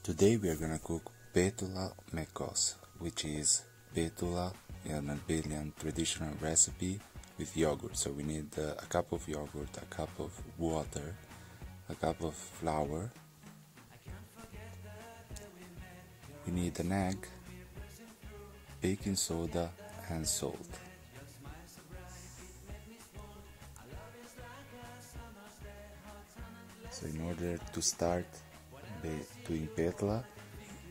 Today we are gonna cook PETULLA mekos, which is PETULLA, an Albanian traditional recipe with yogurt. So we need a cup of yogurt, a cup of water, a cup of flour. We need an egg, baking soda and salt. So in order to start doing PETULLA,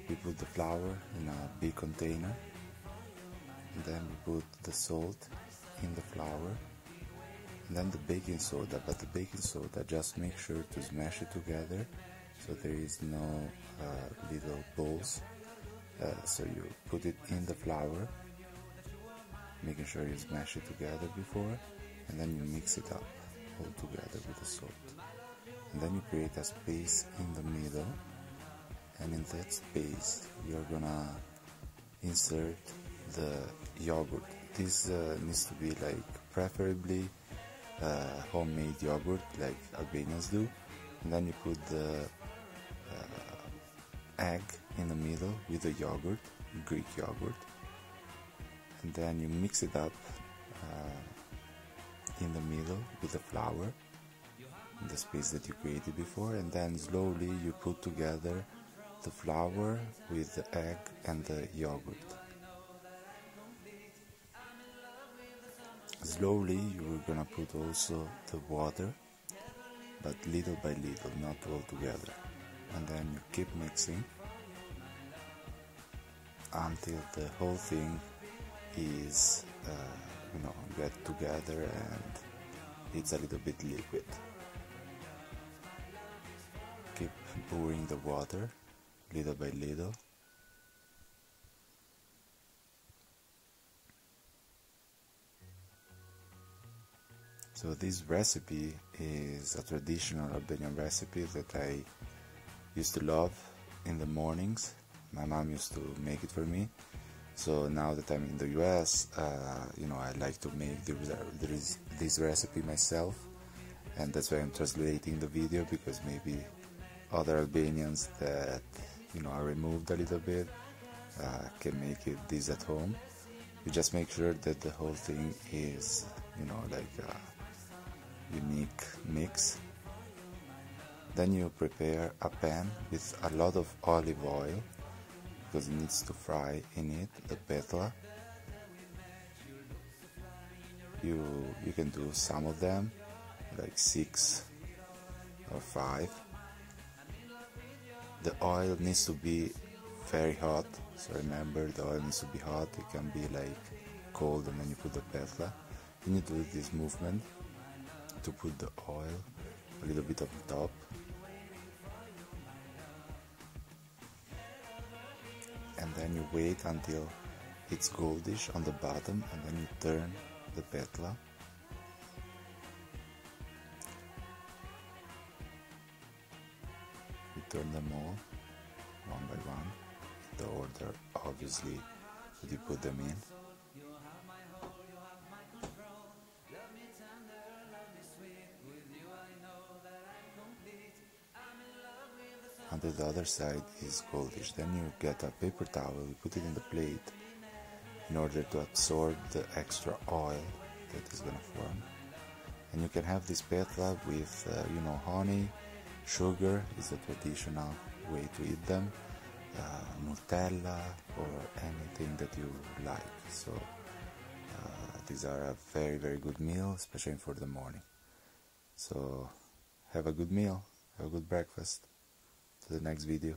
we put the flour in a big container, and then we put the salt in the flour, and then the baking soda. But the baking soda, just make sure to smash it together so there is no little balls. So you put it in the flour, making sure you smash it together before, and then you mix it up all together with the salt. And then you create a space in the middle, and in that space you're gonna insert the yogurt. This needs to be preferably homemade yogurt like Albanians do. And then you put the egg in the middle with the yogurt, Greek yogurt, and then you mix it up in the middle with the flour in the space that you created before, and then slowly you put together the flour with the egg and the yogurt. Slowly you're gonna put also the water, but little by little, not all together. And then you keep mixing until the whole thing is get together and it's a little bit liquid. Keep pouring the water little by little. So this recipe is a traditional Albanian recipe that I used to love in the mornings. My mom used to make it for me. So now that I'm in the US, I like to make this recipe myself, and that's why I'm translating the video, because maybe other Albanians that are removed a little bit can make this at home. You just make sure that the whole thing is a unique mix. Then you prepare a pan with a lot of olive oil, because it needs to fry in it the PETULLA. You can do some of them, like 6 or 5. The oil needs to be very hot, so remember, the oil needs to be hot. It can be cold, and then you put the PETULLA. You need to do this movement to put the oil a little bit on top. And then you wait until it's goldish on the bottom, and then you turn the PETULLA. You turn them all one by one, in the order obviously that you put them in. Until the other side is goldish. Then you get a paper towel, you put it in the plate in order to absorb the extra oil that is gonna form. And you can have this PETULLA with honey, sugar is the traditional way to eat them, Nutella, or anything that you like. So these are a very, very good meal, especially for the morning. So have a good meal, have a good breakfast. To the next video.